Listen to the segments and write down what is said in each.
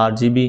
RGB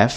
F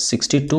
62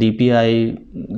DPI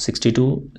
62